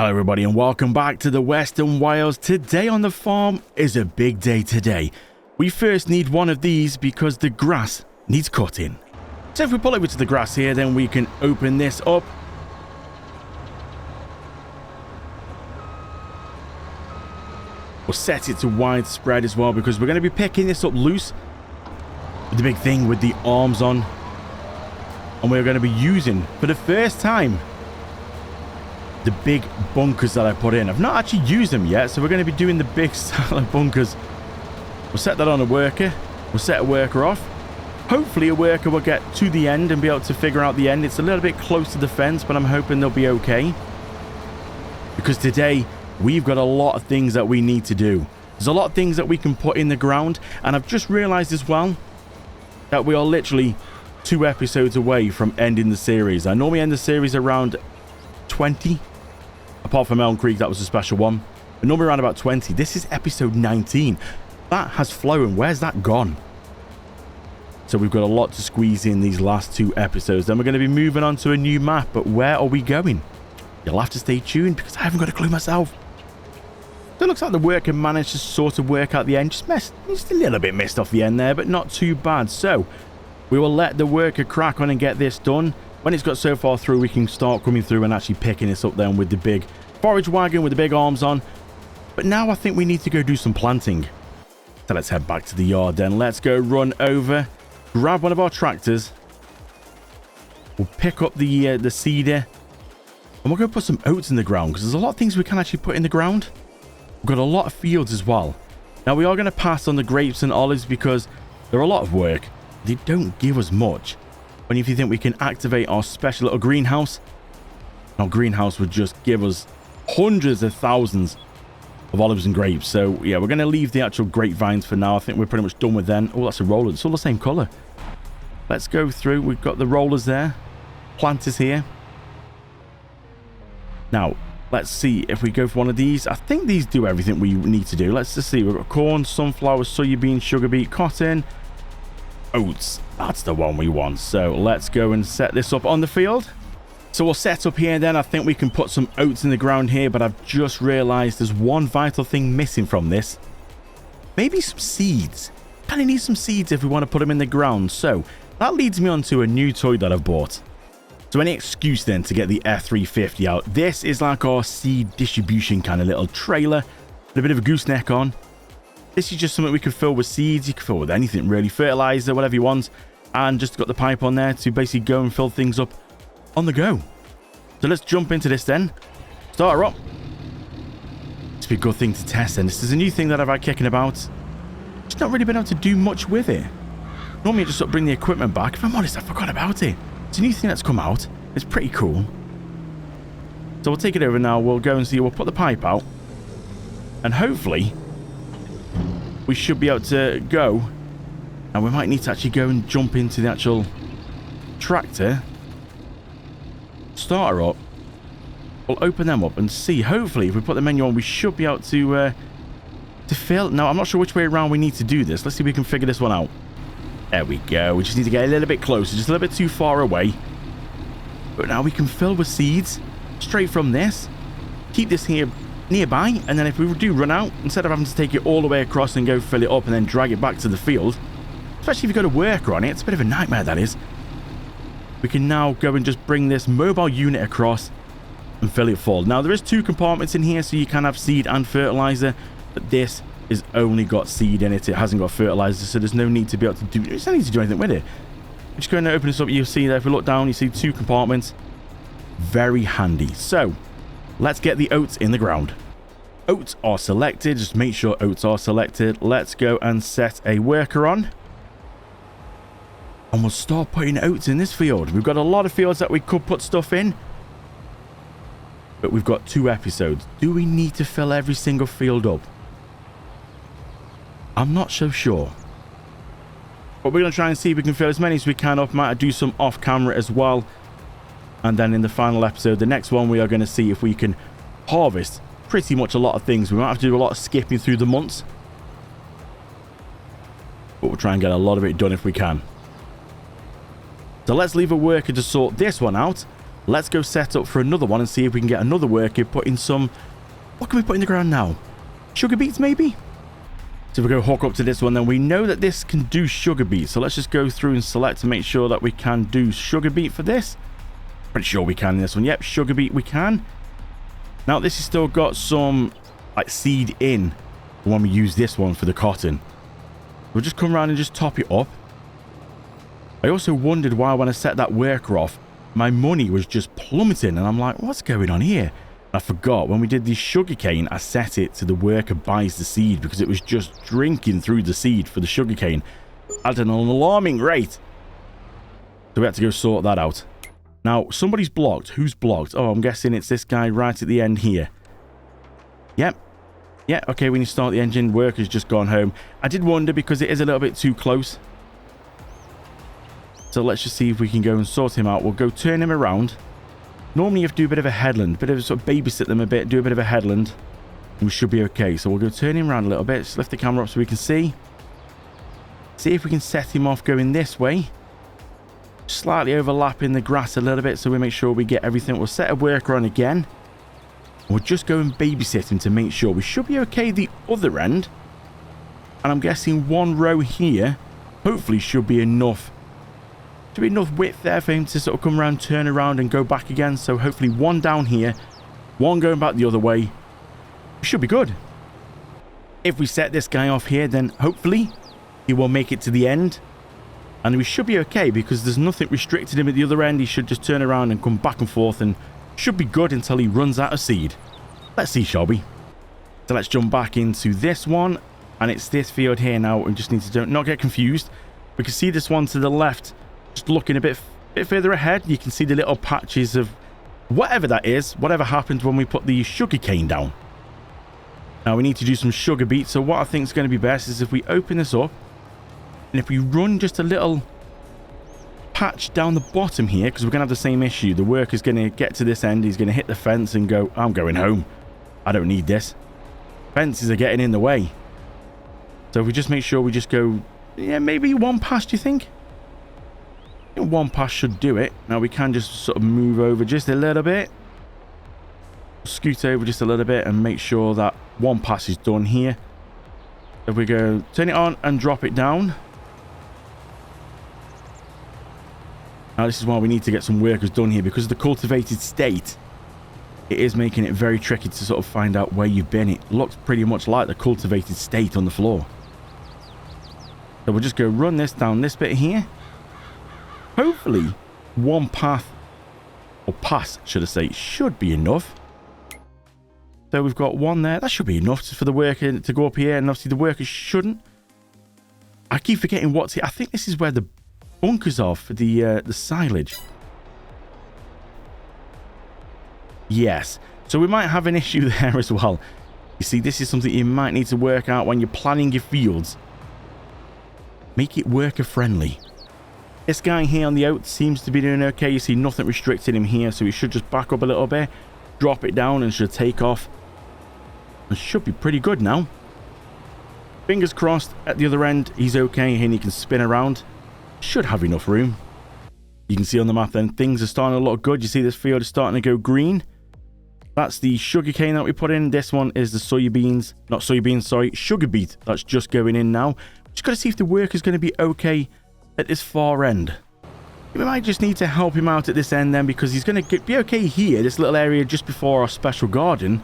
Hello everybody and welcome back to the Western Wilds. Today on the farm is a big day today. We first need one of these because the grass needs cutting. So if we pull over to the grass here, then we can open this up. We'll set it to widespread as well because we're going to be picking this up loose with the big thing with the arms on. And we're going to be using for the first time the big bunkers that I put in. I've not actually used them yet, so we're going to be doing the big style of bunkers. We'll set that on a worker. We'll set a worker off. Hopefully a worker will get to the end and be able to figure out the end. It's a little bit close to the fence, but I'm hoping they'll be okay. Because today, we've got a lot of things that we need to do. There's a lot of things that we can put in the ground, and I've just realized as well that we are literally 2 episodes away from ending the series. I normally end the series around 20. Apart from Elm Creek, that was a special one. But normally around about 20. This is episode 19. That has flown. Where's that gone? So we've got a lot to squeeze in these last 2 episodes. Then we're going to be moving on to a new map. But where are we going? You'll have to stay tuned because I haven't got a clue myself. So it looks like the worker managed to sort of work out the end. Just a little bit missed off the end there, but not too bad. So we will let the worker crack on and get this done. When it's got so far through, we can start coming through and actually picking this up then with the big forage wagon with the big arms on. But now I think we need to go do some planting. So let's head back to the yard then. Let's go run over, grab one of our tractors. We'll pick up the seeder. And we'll go put some oats in the ground because there's a lot of things we can actually put in the ground. We've got a lot of fields as well. Now we are going to pass on the grapes and olives because they're a lot of work. They don't give us much. But if you think we can activate our special little greenhouse, our greenhouse would just give us hundreds of thousands of olives and grapes. So yeah, we're going to leave the actual grapevines for now. I think we're pretty much done with them. Oh, that's a roller. It's all the same color. Let's go through. We've got the rollers there. Planters here. Now, let's see if we go for one of these. I think these do everything we need to do. Let's just see. We've got corn, sunflower, soybean, sugar beet, cotton, oats. That's the one we want. So let's go and set this up on the field. So we'll set up here then. I think we can put some oats in the ground here, but I've just realized there's one vital thing missing from this. Maybe some seeds. Kind of need some seeds if we want to put them in the ground. So that leads me on to a new toy that I've bought. So any excuse then to get the F350 out. This is like our seed distribution kind of little trailer with a bit of a gooseneck on. This is just something we can fill with seeds. You can fill with anything really, fertilizer, whatever you want, and just got the pipe on there to basically go and fill things up on the go. So let's jump into this then. Start her up. It's be a good thing to test then. This is a new thing that I've had kicking about. Just not really been able to do much with it. Normally I just sort of bring the equipment back. If I'm honest, I forgot about it. It's a new thing that's come out. It's pretty cool. So we'll take it over now. We'll go and see. We'll put the pipe out. And hopefully we should be able to go. And we might need to actually go and jump into the actual tractor. Start her up. We'll open them up and see. Hopefully, if we put the menu on, we should be able to fill. Now, I'm not sure which way around we need to do this. Let's see if we can figure this one out. There we go. We just need to get a little bit closer. Just a little bit too far away. But now we can fill with seeds straight from this. Keep this here nearby, and then if we do run out, instead of having to take it all the way across and go fill it up and then drag it back to the field, especially if you've got a worker on it, it's a bit of a nightmare, that is. We can now go and just bring this mobile unit across and fill it full. Now there is 2 compartments in here, so you can have seed and fertilizer, but this has only got seed in it. It hasn't got fertilizer, so there's no need to be able to do, there's no need to do anything with it. Just going to open this up. You'll see there, if we look down, you see 2 compartments. Very handy. So let's get the oats in the ground. Oats are selected. Just make sure oats are selected. Let's go and set a worker on. And we'll start putting oats in this field. We've got a lot of fields that we could put stuff in. But we've got 2 episodes. Do we need to fill every single field up? I'm not so sure. But we're going to try and see if we can fill as many as we can up. Might do some off camera as well. And then in the final episode, the next one, we are going to see if we can harvest pretty much a lot of things. We might have to do a lot of skipping through the months. But we'll try and get a lot of it done if we can. So let's leave a worker to sort this one out. let's go set up for another one and see if we can get another worker putting some... What can we put in the ground now? Sugar beets, maybe? So if we go hook up to this one, then we know that this can do sugar beet. So let's just go through and select to make sure that we can do sugar beet for this. Pretty sure we can in this one. Yep, sugar beet we can. Now this has still got some like seed in when we use this one for the cotton. We'll just come around and just top it up. I also wondered why when I set that worker off, my money was just plummeting. And I'm like, what's going on here? I forgot when we did the sugarcane, I set it to the worker buys the seed because it was just drinking through the seed for the sugarcane at an alarming rate. So we had to go sort that out. Now, somebody's blocked. Who's blocked? Oh, I'm guessing it's this guy right at the end here. Yep. Yeah, okay, when you start the engine, worker's just gone home. I did wonder because it is a little bit too close. So let's just see if we can go and sort him out. We'll go turn him around. Normally you have to do a bit of a headland, bit of sort of babysit them a bit, do a bit of a headland, and we should be okay. So we'll go turn him around a little bit, just lift the camera up so we can see. See if we can set him off going this way. Slightly overlapping the grass a little bit so we make sure we get everything. We'll set a worker on again. We'll just go and babysit him to make sure. We should be okay the other end. And I'm guessing one row here hopefully should be enough. Should be enough width there for him to sort of come around, turn around and go back again. So hopefully one down here, one going back the other way. We should be good. If we set this guy off here, then hopefully he will make it to the end. And we should be okay because there's nothing restricting him at the other end. He should just turn around and come back and forth and should be good until he runs out of seed. Let's see, shall we? So let's jump back into this one. And it's this field here now. We just need to not get confused. We can see this one to the left. Just looking a bit further ahead, you can see the little patches of whatever that is, whatever happens when we put the sugar cane down. Now we need to do some sugar beets, so what I think is going to be best is if we open this up, and if we run just a little patch down the bottom here, because we're going to have the same issue. The worker's going to get to this end, he's going to hit the fence and go, I'm going home. I don't need this. Fences are getting in the way. So if we just make sure we just go, yeah, maybe one pass, do you think? One pass should do it. Now we can just sort of move over just a little bit. Scoot over just a little bit and make sure that one pass is done here. If we go turn it on and drop it down. Now this is why we need to get some workers done here because of the cultivated state. It is making it very tricky to sort of find out where you've been. It looks pretty much like the cultivated state on the floor. So we'll just go run this down this bit here. Hopefully, one path, or pass, should I say, should be enough. So we've got one there. That should be enough for the worker to go up here. And obviously the worker shouldn't. I keep forgetting what's here. I think this is where the bunkers are for the silage. Yes. So we might have an issue there as well. You see, this is something you might need to work out when you're planning your fields. Make it worker friendly. This guy here on the out seems to be doing okay. You see nothing restricting him here, so he should just back up a little bit, drop it down, and should take off. It should be pretty good now. Fingers crossed, at the other end, he's okay, and he can spin around. Should have enough room. You can see on the map then, things are starting to look good. You see this field is starting to go green. That's the sugarcane that we put in. This one is the soybeans, not soybeans, sorry, sugar beet. That's just going in now. Just got to see if the work is going to be okay at this far end. We might just need to help him out at this end then because he's going to be okay here, this little area just before our special garden.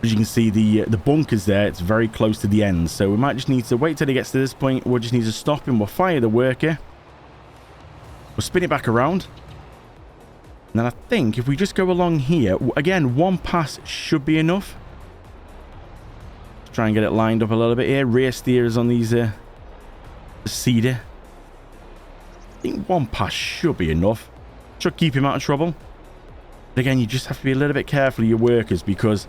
As you can see, the bunkers there, it's very close to the end. So we might just need to wait till he gets to this point. We'll just need to stop him. We'll fire the worker. We'll spin it back around. And then I think if we just go along here, again, one pass should be enough. Let's try and get it lined up a little bit here. Rear steers on these cedar. I think one pass should be enough. Should keep him out of trouble. But again, you just have to be a little bit careful of your workers because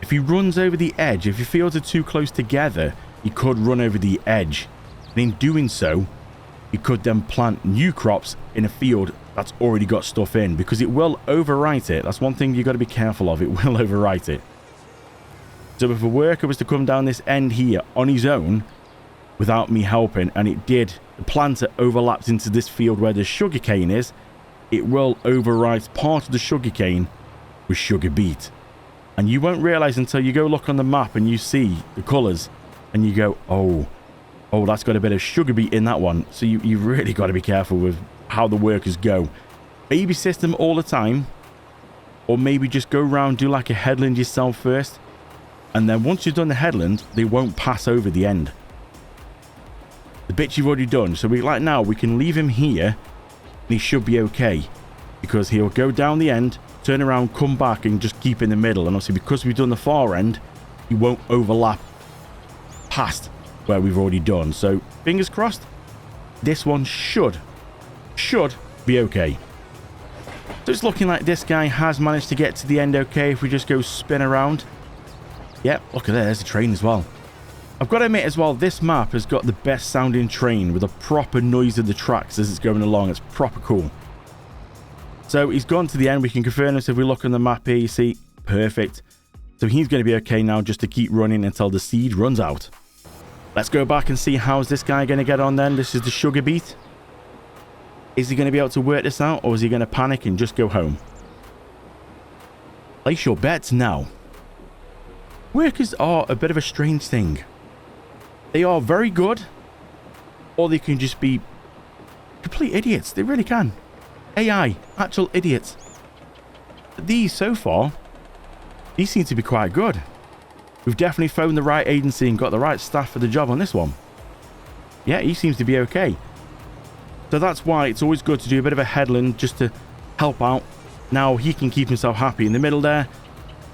if he runs over the edge, if your fields are too close together, he could run over the edge. And in doing so, you could then plant new crops in a field that's already got stuff in because it will overwrite it. That's one thing you've got to be careful of. It will overwrite it. So if a worker was to come down this end here on his own without me helping, and it did, the planter overlapped into this field where the sugarcane is, it will overwrite part of the sugarcane with sugar beet. And you won't realize until you go look on the map and you see the colors and you go, oh, that's got a bit of sugar beet in that one. So you've really got to be careful with how the workers go. Baby system all the time, or maybe just go around, do like a headland yourself first. And then once you've done the headland, they won't pass over the end. The bits you've already done. So like now, we can leave him here and he should be okay. Because he'll go down the end, turn around, come back and just keep in the middle. And obviously because we've done the far end, he won't overlap past where we've already done. So fingers crossed, this one should be okay. So it's looking like this guy has managed to get to the end okay if we just go spin around. Yep, look at that, there's a train as well. I've got to admit as well, this map has got the best sounding train with a proper noise of the tracks as it's going along. It's proper cool. So he's gone to the end. We can confirm this if we look on the map here. You see, perfect. So he's going to be okay now just to keep running until the seed runs out. Let's go back and see how's this guy going to get on then. This is the sugar beet. Is he going to be able to work this out, or is he going to panic and just go home? Place your bets now. Workers are a bit of a strange thing. They are very good, or they can just be complete idiots. They really can. AI, actual idiots. But these, so far, these seem to be quite good. We've definitely phoned the right agency and got the right staff for the job on this one. Yeah, he seems to be okay. So that's why it's always good to do a bit of a headland just to help out. Now he can keep himself happy in the middle there.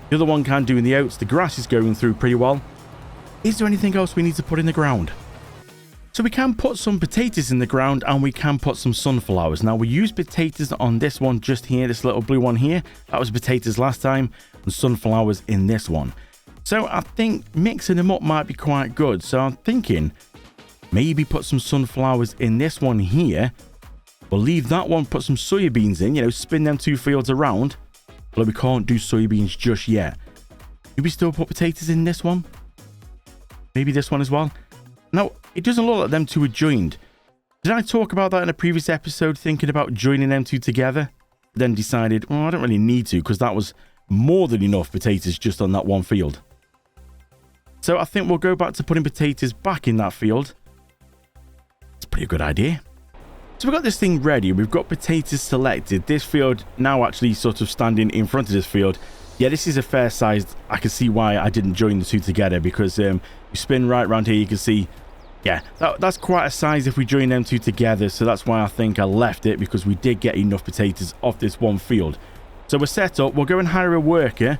The other one can do in the oats. The grass is going through pretty well. Is there anything else we need to put in the ground? So we can put some potatoes in the ground and we can put some sunflowers. Now we use potatoes on this one just here, this little blue one here. That was potatoes last time, and sunflowers in this one. So I think mixing them up might be quite good. So I'm thinking maybe put some sunflowers in this one here. We'll leave that one, put some soybeans in, spin them two fields around. But we can't do soybeans just yet. Do we still put potatoes in this one? Maybe this one as well? Now, it doesn't look like them two are joined. Did I talk about that in a previous episode, thinking about joining them two together? Then decided, well, I don't really need to, because that was more than enough potatoes just on that one field. So I think we'll go back to putting potatoes back in that field. It's a pretty good idea. So we've got this thing ready. We've got potatoes selected. This field now actually sort of standing in front of this field. Yeah, this is a fair size. I can see why I didn't join the two together, because you spin right around here, you can see, yeah, that's quite a size if we join them two together. So that's why I think I left it, because we did get enough potatoes off this one field. So we're set up. We'll go and hire a worker.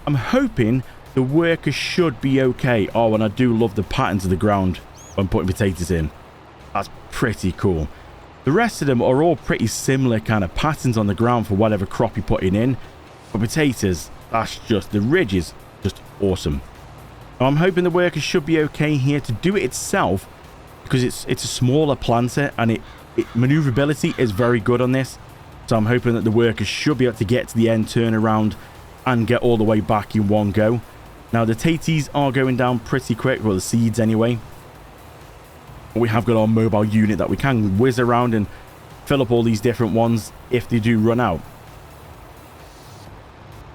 I'm hoping the worker should be okay. Oh, and I do love the patterns of the ground when putting potatoes in. That's pretty cool. The rest of them are all pretty similar kind of patterns on the ground for whatever crop you're putting in. But potatoes, that's just, the ridge is just awesome. Now, I'm hoping the worker should be okay here to do it itself, because it's a smaller planter and maneuverability is very good on this. So I'm hoping that the worker should be able to get to the end, turn around and get all the way back in one go. Now the taties are going down pretty quick, well the seeds anyway. But we have got our mobile unit that we can whiz around and fill up all these different ones if they do run out.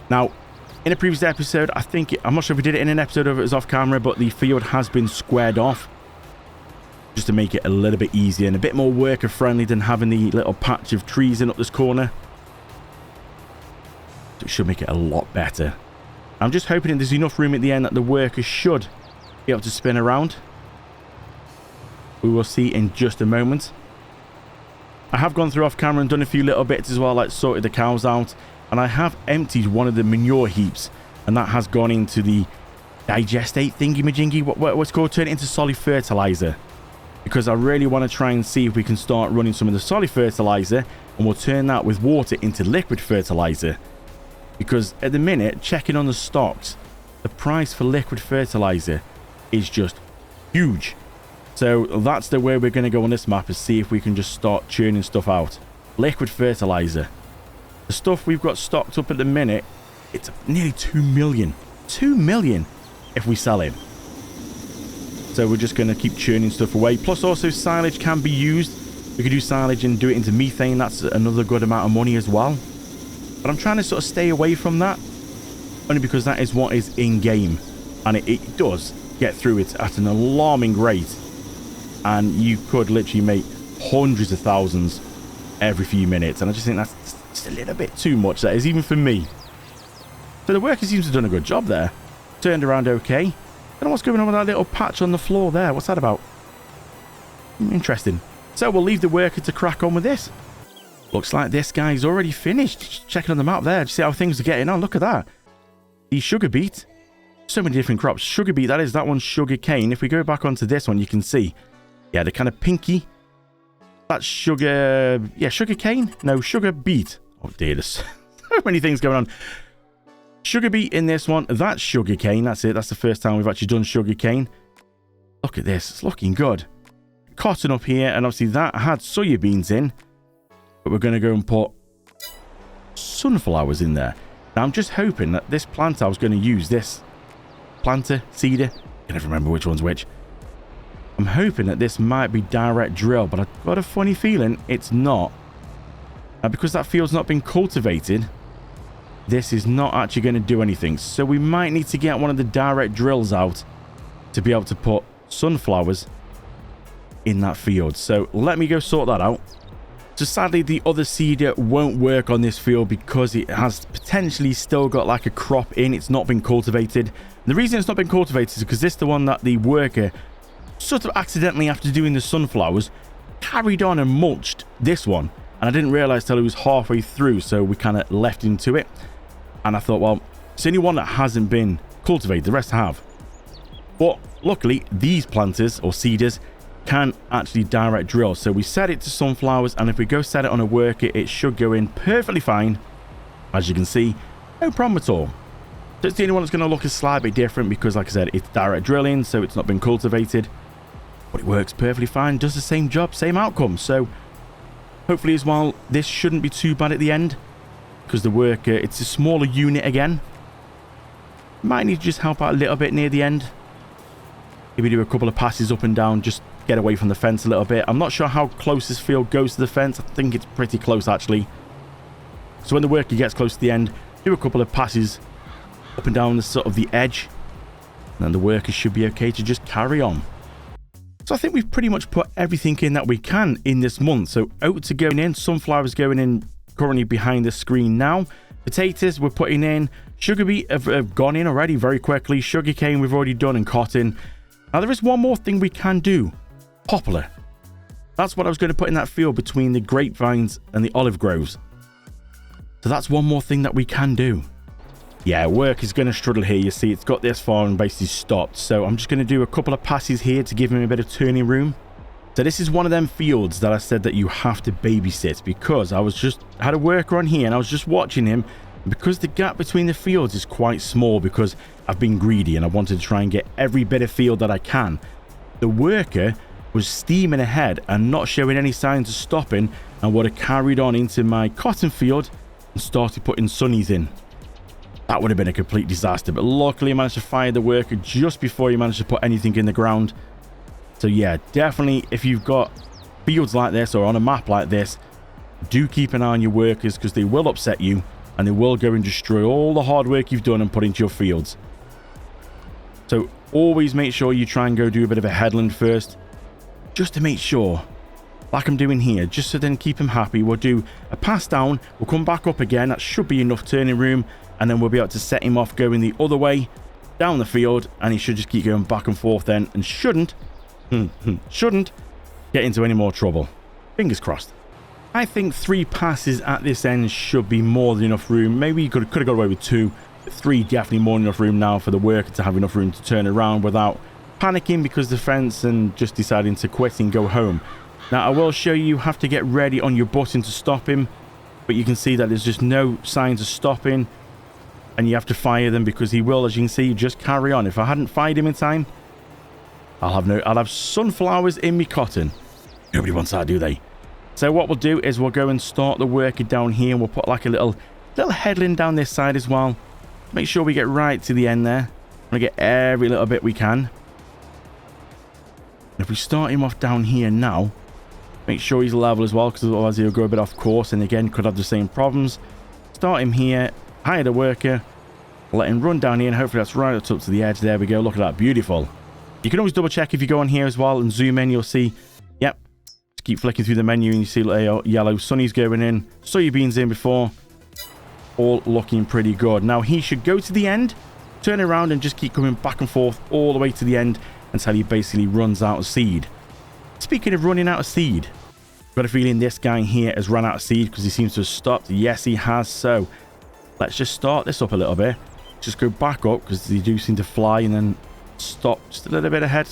Now, in a previous episode, I'm not sure if we did it in an episode of it was off camera, but the field has been squared off just to make it a little bit easier and a bit more worker friendly than having the little patch of trees in up this corner. So it should make it a lot better. I'm just hoping that there's enough room at the end that the worker should be able to spin around. We will see in just a moment. I have gone through off camera and done a few little bits as well, like sorted the cows out. And I have emptied one of the manure heaps, and that has gone into the digestate thingy-majingy, what's called, turn it into solid fertilizer. Because I really want to try and see if we can start running some of the solid fertilizer, and we'll turn that with water into liquid fertilizer. Because at the minute, checking on the stocks, the price for liquid fertilizer is just huge. So that's the way we're going to go on this map, is see if we can just start churning stuff out. Liquid fertilizer. The stuff we've got stocked up at the minute, it's nearly 2 million. 2 million if we sell it. So we're just going to keep churning stuff away. Plus also silage can be used We could do silage and do it into methane. That's another good amount of money as well. But I'm trying to sort of stay away from that, only because that is what is in game, and it does get through it at an alarming rate, and you could literally make hundreds of thousands every few minutes, and I just think that's just a little bit too much, that is, even for me. So the worker seems to have done a good job there. Turned around okay. I don't know what's going on with that little patch on the floor there. What's that about? Interesting. So we'll leave the worker to crack on with this. Looks like this guy's already finished. Just checking on the map there to see how things are getting on. Look at that. The sugar beet. So many different crops. Sugar beet, that one's sugar cane. If we go back onto this one, you can see, yeah, the kind of pinky. That's sugar, yeah, sugar cane? No, sugar beet. Oh dear, there's so many things going on. Sugar beet in this one. That's sugar cane. That's it. That's the first time we've actually done sugar cane. Look at this. It's looking good. Cotton up here, and obviously that had soya beans in. But we're going to go and put sunflowers in there. Now, I'm just hoping that this planter I was going to use, this planter, seeder, I can never remember which one's which. I'm hoping that this might be direct drill, but I've got a funny feeling it's not. Because that field's not been cultivated, this is not actually going to do anything. So we might need to get one of the direct drills out to be able to put sunflowers in that field. So let me go sort that out. So sadly, the other seeder won't work on this field because it has potentially still got like a crop in. It's not been cultivated. And the reason it's not been cultivated is because this is the one that the worker sort of accidentally, after doing the sunflowers, carried on and mulched this one. And I didn't realize till it was halfway through, so we kind of left into it. And I thought, well, it's the only one that hasn't been cultivated. The rest have. But luckily, these planters or seeders can actually direct drill. So we set it to sunflowers, and if we go set it on a worker, it should go in perfectly fine. As you can see, no problem at all. So it's the only one that's going to look a slight bit different because, like I said, it's direct drilling, so it's not been cultivated. But it works perfectly fine, does the same job, same outcome. So hopefully as well, this shouldn't be too bad at the end, because the worker, it's a smaller unit again. Might need to just help out a little bit near the end. Maybe do a couple of passes up and down, just get away from the fence a little bit. I'm not sure how close this field goes to the fence. I think it's pretty close actually. So when the worker gets close to the end, do a couple of passes up and down the sort of the edge, and then the worker should be okay to just carry on. So I think we've pretty much put everything in that we can in this month. So oats are going in, sunflowers going in currently behind the screen now. Potatoes we're putting in, sugar beet have gone in already very quickly, sugar cane we've already done, and cotton. Now there is one more thing we can do. Poplar. That's what I was going to put in that field between the grapevines and the olive groves. So that's one more thing that we can do. Yeah, work is going to struggle here. You see, it's got this far and basically stopped. So I'm just going to do a couple of passes here to give him a bit of turning room. So this is one of them fields that I said that you have to babysit, because I had a worker on here and I was just watching him. Because the gap between the fields is quite small, because I've been greedy and I wanted to try and get every bit of field that I can. The worker was steaming ahead and not showing any signs of stopping, and would have carried on into my cotton field and started putting sunnies in. That would have been a complete disaster, but luckily I managed to fire the worker just before he managed to put anything in the ground. So yeah, definitely if you've got fields like this or on a map like this, do keep an eye on your workers, because they will upset you and they will go and destroy all the hard work you've done and put into your fields. So always make sure you try and go do a bit of a headland first, just to make sure, like I'm doing here, just so then keep him happy. We'll do a pass down, we'll come back up again, that should be enough turning room, and then we'll be able to set him off going the other way down the field, and he should just keep going back and forth then, and shouldn't get into any more trouble. Fingers crossed. I think 3 passes at this end should be more than enough room. Maybe you could have got away with 2, but 3 definitely more than enough room now for the worker to have enough room to turn around without panicking because of the fence and just deciding to quit and go home. Now I will show you have to get ready on your button to stop him, but you can see that there's just no signs of stopping, and you have to fire them because he will, as you can see, just carry on. If I hadn't fired him in time, I'll have sunflowers in me cotton. Nobody wants that, do they? So what we'll do is we'll go and start the worker down here, and we'll put like a little headland down this side as well. Make sure we get right to the end there. We'll get every little bit we can. If we start him off down here now, Make sure he's level as well, because otherwise he'll go a bit off course and again could have the same problems. Start him here, hire the worker, let him run down here, and hopefully that's right up to the edge. There we go. Look at that. Beautiful. You can always double check if you go on here as well and zoom in. You'll see, yep, just keep flicking through the menu and you see yellow sunny's going in, soybeans in before. All looking pretty good. Now he should go to the end, turn around and just keep coming back and forth all the way to the end until he basically runs out of seed. Speaking of running out of seed, I've got a feeling this guy here has run out of seed because he seems to have stopped. Yes, he has. So let's just start this up a little bit. Just go back up because they do seem to fly and then stop just a little bit ahead.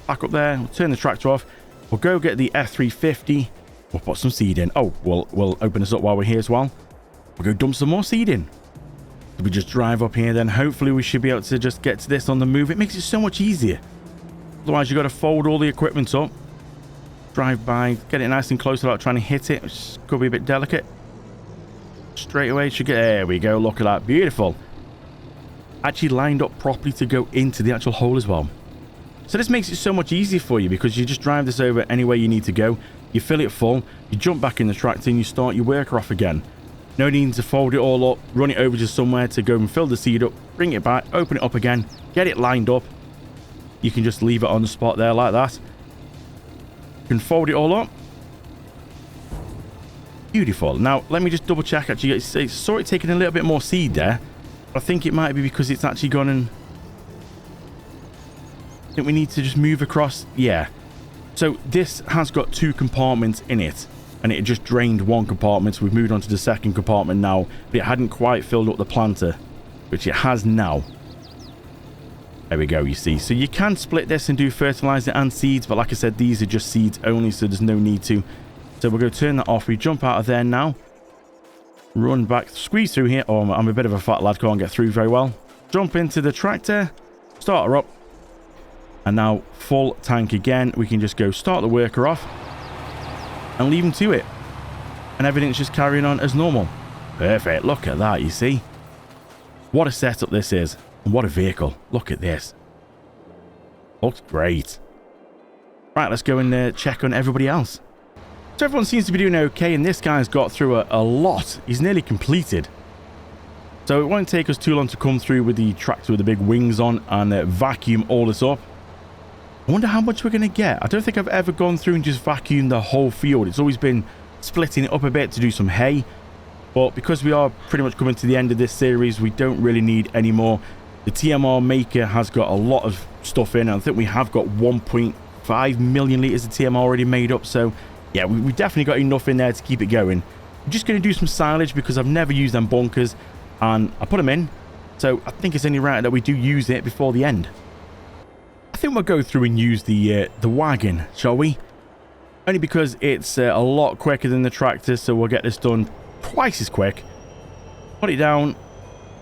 Back up there. We'll turn the tractor off. We'll go get the F350. We'll put some seed in. Oh, we'll open this up while we're here as well. We'll go dump some more seed in. If we just drive up here, then hopefully we should be able to just get to this on the move. It makes it so much easier. Otherwise, you've got to fold all the equipment up. Drive by, get it nice and close without trying to hit it, which could be a bit delicate. Straight away, should get, there we go, look at that, beautiful. Actually lined up properly to go into the actual hole as well. So this makes it so much easier for you because you just drive this over anywhere you need to go. You fill it full, you jump back in the tractor and you start your worker off again. No need to fold it all up, run it over to somewhere to go and fill the seed up, bring it back, open it up again, get it lined up. You can just leave it on the spot there like that. You can fold it all up. Beautiful. Now, let me just double check actually. I saw it taking a little bit more seed there. I think it might be because it's actually gone and... I think we need to just move across. Yeah. So this has got 2 compartments in it. And it just drained 1 compartment. So we've moved on to the 2nd compartment now. But it hadn't quite filled up the planter, which it has now. There we go, you see. So you can split this and do fertilizer and seeds. But like I said, these are just seeds only. So there's no need to. So we're going to turn that off. We jump out of there now. Run back. Squeeze through here. Oh, I'm a bit of a fat lad. Can't get through very well. Jump into the tractor. Start her up. And now full tank again. We can just go start the worker off. And leave him to it. And everything's just carrying on as normal. Perfect. Look at that, you see. What a setup this is. And what a vehicle. Look at this. Looks great. Right, let's go and check on everybody else. So everyone seems to be doing okay. And this guy's got through a lot. He's nearly completed. So it won't take us too long to come through with the tractor with the big wings on. And vacuum all this up. I wonder how much we're going to get. I don't think I've ever gone through and just vacuumed the whole field. It's always been splitting it up a bit to do some hay. But because we are pretty much coming to the end of this series, we don't really need any more. The TMR maker has got a lot of stuff in. I think we have got 1.5 million litres of TMR already made up. So, yeah, we definitely got enough in there to keep it going. I'm just going to do some silage because I've never used them bunkers. And I put them in. So, I think it's only right that we do use it before the end. I think we'll go through and use the wagon, shall we? Only because it's a lot quicker than the tractor, so we'll get this done twice as quick. Put it down.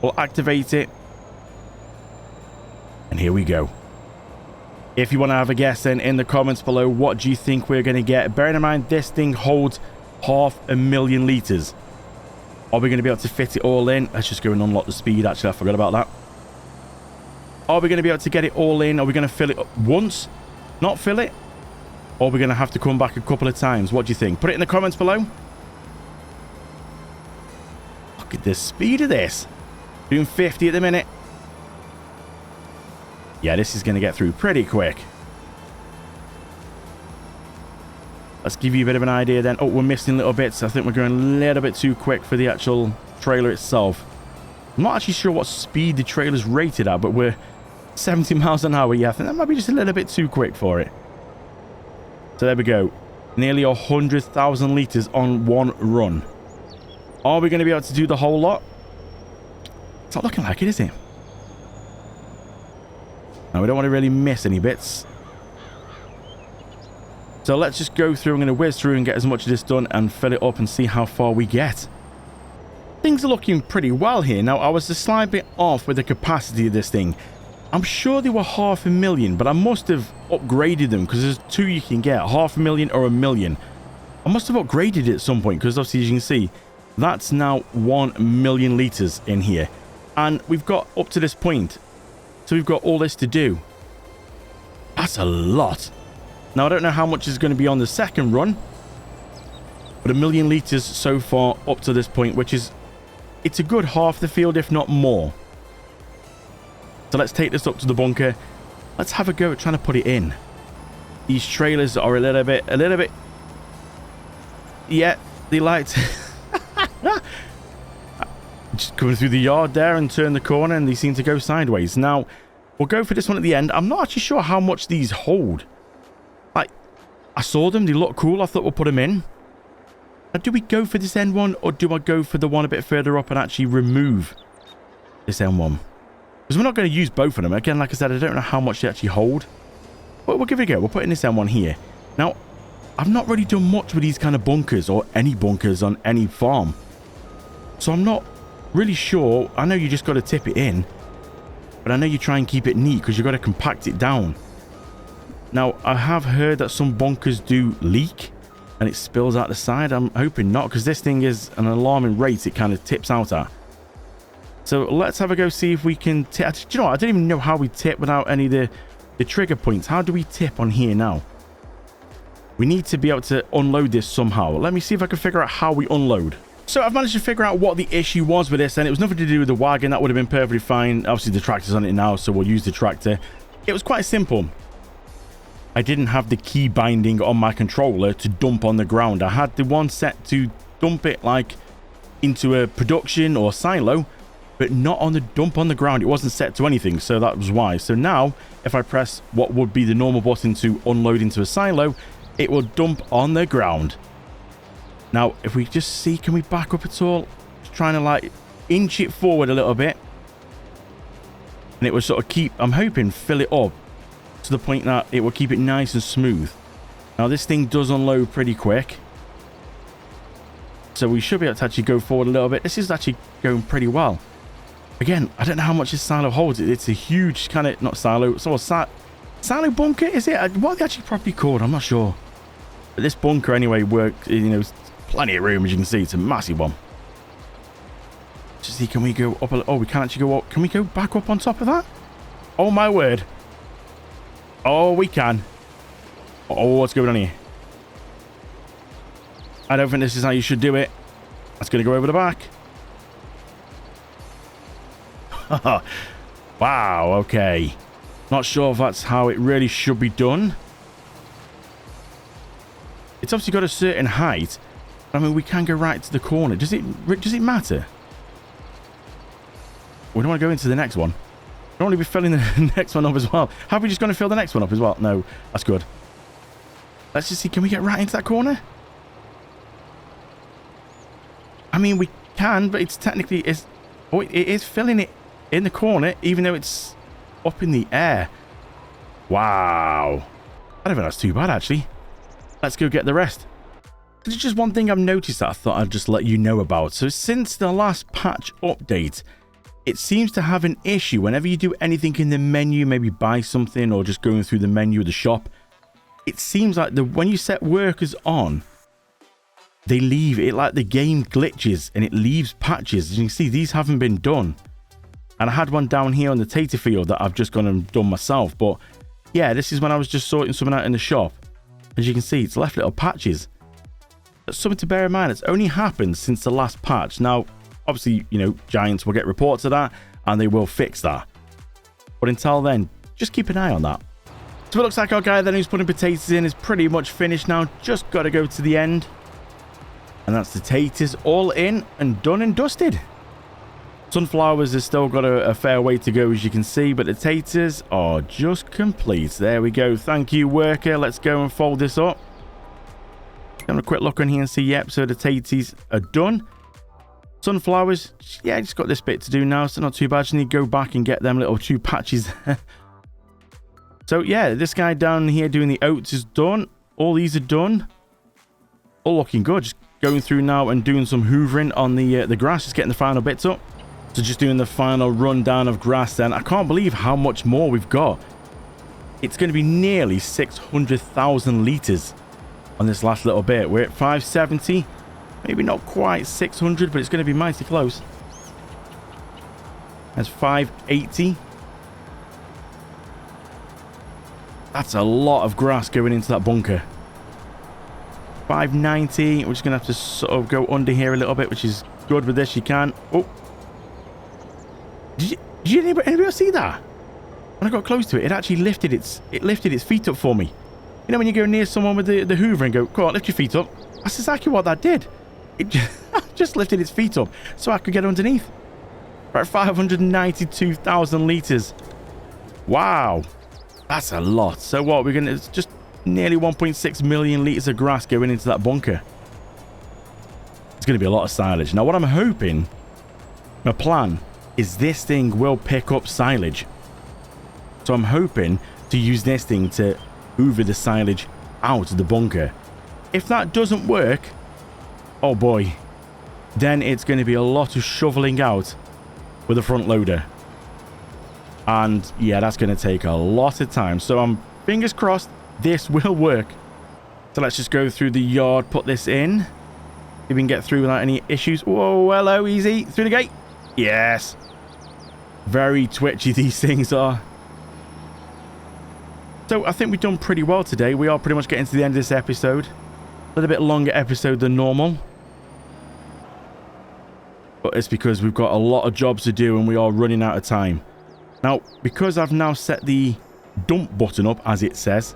We'll activate it. And here we go. If you want to have a guess then in the comments below, what do you think we're going to get? Bearing in mind, this thing holds 500,000 litres. Are we going to be able to fit it all in? Let's just go and unlock the speed. Actually, I forgot about that. Are we going to be able to get it all in? Are we going to fill it up once? Not fill it? Or are we going to have to come back a couple of times? What do you think? Put it in the comments below. Look at the speed of this. Doing 50 at the minute. Yeah, this is going to get through pretty quick. Let's give you a bit of an idea then. Oh, we're missing little bits. I think we're going a little bit too quick for the actual trailer itself. I'm not actually sure what speed the trailer's rated at, but we're 70 miles an hour. Yeah, I think that might be just a little bit too quick for it. So there we go. Nearly 100,000 litres on one run. Are we going to be able to do the whole lot? It's not looking like it, is it? No, we don't want to really miss any bits. So let's just go through. I'm going to whiz through and get as much of this done and fill it up and see how far we get. Things are looking pretty well here. Now, I was a slight bit off with the capacity of this thing. I'm sure they were 500,000, but I must have upgraded them because there's 2 you can get, 500,000 or 1,000,000. I must have upgraded it at some point because obviously, as you can see, that's now 1,000,000 litres in here. And we've got up to this point. So we've got all this to do. That's a lot. Now, I don't know how much is going to be on the second run. But 1 million litres so far up to this point, which is, it's a good half the field, if not more. So let's take this up to the bunker. Let's have a go at trying to put it in. These trailers are a little bit, yeah, they like to just coming through the yard there and turn the corner, and they seem to go sideways. Now, we'll go for this one at the end. I'm not actually sure how much these hold. Like, I saw them, they look cool. I thought we'll put them in. Now, do we go for this end one, or do I go for the one a bit further up and actually remove this end one? Because we're not going to use both of them. Again, like I said, I don't know how much they actually hold. But we'll give it a go. We'll put in this end one here. Now, I've not really done much with these kind of bunkers, or any bunkers on any farm. So I'm not really sure. I know you just got to tip it in, but I know you try and keep it neat because you've got to compact it down. Now, I have heard that some bunkers do leak and it spills out the side. I'm hoping not, because this thing is an alarming rate it kind of tips out at. So let's have a go, see if we can tip. Do you know what? I don't even know how we tip without any of the trigger points. How do we tip on here now? We need to be able to unload this somehow. Let me see if I can figure out how we unload. So I've managed to figure out what the issue was with this, and it was nothing to do with the wagon. That would have been perfectly fine. Obviously, the tractor's on it now, so we'll use the tractor. It was quite simple. I didn't have the key binding on my controller to dump on the ground. I had the one set to dump it like into a production or silo, but not on the dump on the ground. It wasn't set to anything, so that was why. So now, if I press what would be the normal button to unload into a silo, it will dump on the ground. Now, if we just see, can we back up at all? Just trying to like inch it forward a little bit. And it will sort of keep, I'm hoping, fill it up to the point that it will keep it nice and smooth. Now, this thing does unload pretty quick. So we should be able to actually go forward a little bit. This is actually going pretty well. Again, I don't know how much this silo holds. It's a huge kind of, not silo, it's all silo bunker, is it? What are they actually properly called? I'm not sure. But this bunker anyway works, you know, plenty of room, as you can see. It's a massive one. Just see, can we go up a, oh, we can actually go up. Can we go back up on top of that? Oh my word. Oh, we can. Oh, what's going on here? I don't think this is how you should do it. That's going to go over the back. Wow, okay. Not sure if that's how it really should be done. It's obviously got a certain height. I mean, we can go right to the corner. Does it matter? We don't want to go into the next one. We don't want to be filling the next one up as well. How are we just going to fill the next one up as well? No, that's good. Let's just see. Can we get right into that corner? I mean, we can, but it's technically... oh, it is filling it in the corner, even though it's up in the air. Wow. I don't think that's too bad, actually. Let's go get the rest. There's just one thing I've noticed that I thought I'd just let you know about. So since the last patch update, it seems to have an issue whenever you do anything in the menu, maybe buy something or just going through the menu of the shop. It seems like when you set workers on, they leave it, like the game glitches and it leaves patches. As you can see, these haven't been done. And I had one down here on the tater field that I've just gone and done myself. But yeah, this is when I was just sorting something out in the shop. As you can see, it's left little patches. That's something to bear in mind. It's only happened since the last patch. Now, obviously, you know, Giants will get reports of that and they will fix that. But until then, just keep an eye on that. So it looks like our guy then who's putting potatoes in is pretty much finished now. Just got to go to the end. And that's the taters all in and done and dusted. Sunflowers has still got a fair way to go, as you can see, but the taters are just complete. There we go. Thank you, worker. Let's go and fold this up. Have a quick look on here and see, yep, so the taters are done. Sunflowers, yeah, just got this bit to do now, so not too bad. Just need to go back and get them little 2 patches. So yeah, this guy down here doing the oats is done. All these are done. All looking good. Just going through now and doing some hoovering on the grass, just getting the final bits up. So just doing the final rundown of grass then. I can't believe how much more we've got. It's going to be nearly 600,000 litres on this last little bit. We're at 570. Maybe not quite 600, but it's going to be mighty close. That's 580. That's a lot of grass going into that bunker. 590. We're just going to have to sort of go under here a little bit, which is good with this. You can. Oh. Did anybody else see that? When I got close to it, it actually lifted its feet up for me. You know when you go near someone with the hoover and go, go on, lift your feet up. That's exactly what that did. It just lifted its feet up so I could get underneath. Right, 592,000 litres. Wow. That's a lot. So what, it's just nearly 1.6 million litres of grass going into that bunker. It's going to be a lot of silage. Now what I'm hoping, my plan, is this thing will pick up silage. So I'm hoping to use this thing to hoover the silage out of the bunker. If that doesn't work, oh boy, then it's going to be a lot of shoveling out with a front loader. And yeah, that's going to take a lot of time. So I'm fingers crossed this will work. So let's just go through the yard, put this in. See if we can get through without any issues. Whoa, hello, easy. Through the gate. Yes. Very twitchy these things are. So I think we've done pretty well today. We are pretty much getting to the end of this episode. A little bit longer episode than normal. But it's because we've got a lot of jobs to do and we are running out of time. Now, because I've now set the dump button up, as it says,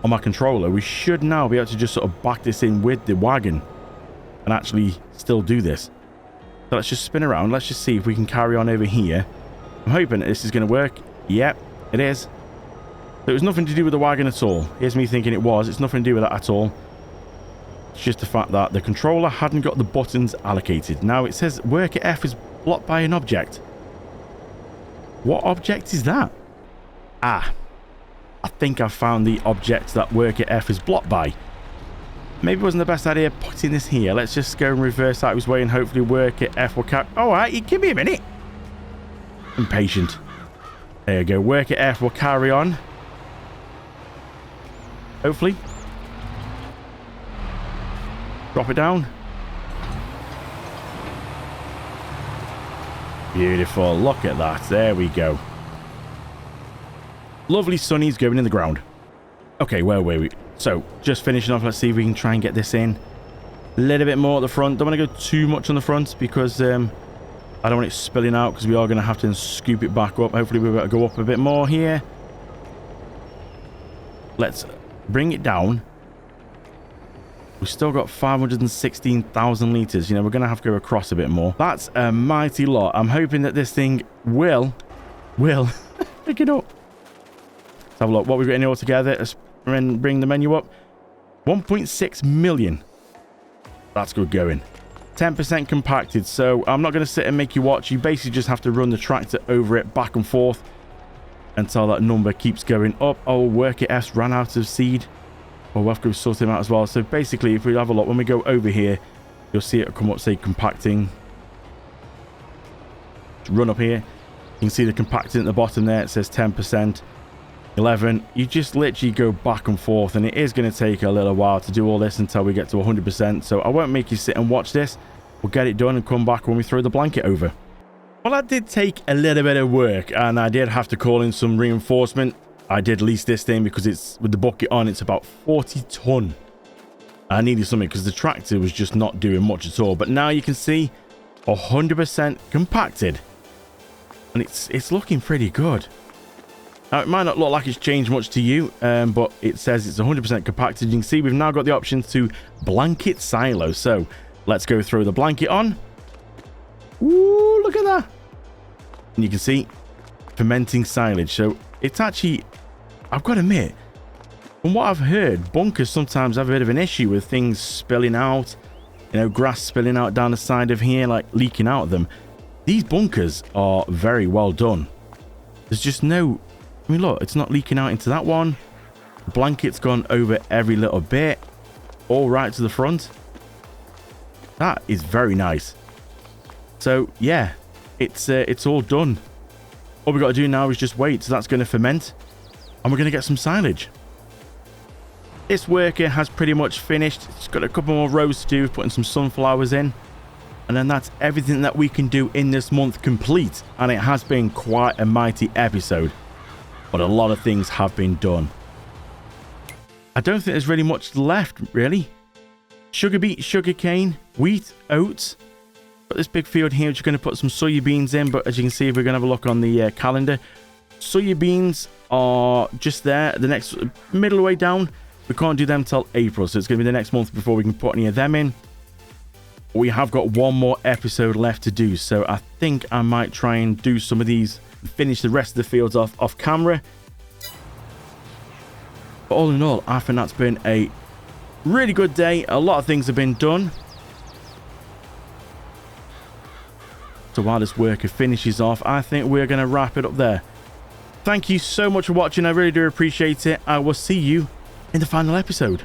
on my controller, we should now be able to just sort of back this in with the wagon and actually still do this. So let's just spin around. Let's just see if we can carry on over here. I'm hoping that this is going to work. Yep, it is. So it was nothing to do with the wagon at all. Here's me thinking it was. It's nothing to do with that at all. It's just the fact that the controller hadn't got the buttons allocated. Now it says worker F is blocked by an object. What object is that? Ah, I think I found the object that worker F is blocked by. Maybe it wasn't the best idea putting this here. Let's just go and reverse out his way and hopefully worker F will carry... Oh, all right, give me a minute. Impatient. There you go. Worker F will carry on. Hopefully. Drop it down. Beautiful. Look at that. There we go. Lovely sunnies going in the ground. Okay, where were we? So, just finishing off. Let's see if we can try and get this in. A little bit more at the front. Don't want to go too much on the front because I don't want it spilling out because we are going to have to scoop it back up. Hopefully we'll be able to go up a bit more here. Let's bring it down. We've still got 516,000 litres. You know, we're going to have to go across a bit more. That's a mighty lot. I'm hoping that this thing will pick it up. Let's have a look. What we've got in here all together. Let's bring the menu up. 1.6 million. That's good going. 10% compacted. So I'm not going to sit and make you watch. You basically just have to run the tractor over it back and forth until that number keeps going up. Oh, worker S ran out of seed. Oh, we'll have to go sort him out as well. So basically, if we have a look, when we go over here, you'll see it come up, say, compacting. Just run up here. You can see the compacting at the bottom there. It says 10%, 11. You just literally go back and forth, and it is going to take a little while to do all this until we get to 100%. So I won't make you sit and watch this. We'll get it done and come back when we throw the blanket over. Well, that did take a little bit of work, and I did have to call in some reinforcement. I did lease this thing because it's with the bucket on, it's about 40 ton. I needed something because the tractor was just not doing much at all. But now you can see 100% compacted. And it's looking pretty good. Now, it might not look like it's changed much to you, but it says it's 100% compacted. You can see we've now got the option to blanket silo. So let's go throw the blanket on. Ooh, look at that. And you can see fermenting silage. So it's actually... I've got to admit, from what I've heard, bunkers sometimes have a bit of an issue with things spilling out, you know, grass spilling out down the side of here, like leaking out of them. These bunkers are very well done. There's just no... I mean, look, it's not leaking out into that one. The blanket's gone over every little bit, all right to the front. That is very nice. So, yeah, it's all done. All we've got to do now is just wait. So that's going to ferment. And we're going to get some silage. This worker has pretty much finished. It's got a couple more rows to do, putting some sunflowers in. And then that's everything that we can do in this month complete. And it has been quite a mighty episode. But a lot of things have been done. I don't think there's really much left, really. sugar beet, sugar cane, wheat, oats. But this big field here, which are going to put some soybeans in. But as you can see, if we're going to have a look on the calendar, soybeans are just there. The next middle way down, we can't do them till April. So it's going to be the next month before we can put any of them in. We have got one more episode left to do. So I think I might try and do some of these, finish the rest of the fields off camera. But all in all, I think that's been a really good day. A lot of things have been done. So while this worker finishes off, I think we're going to wrap it up there. Thank you so much for watching. I really do appreciate it. I will see you in the final episode.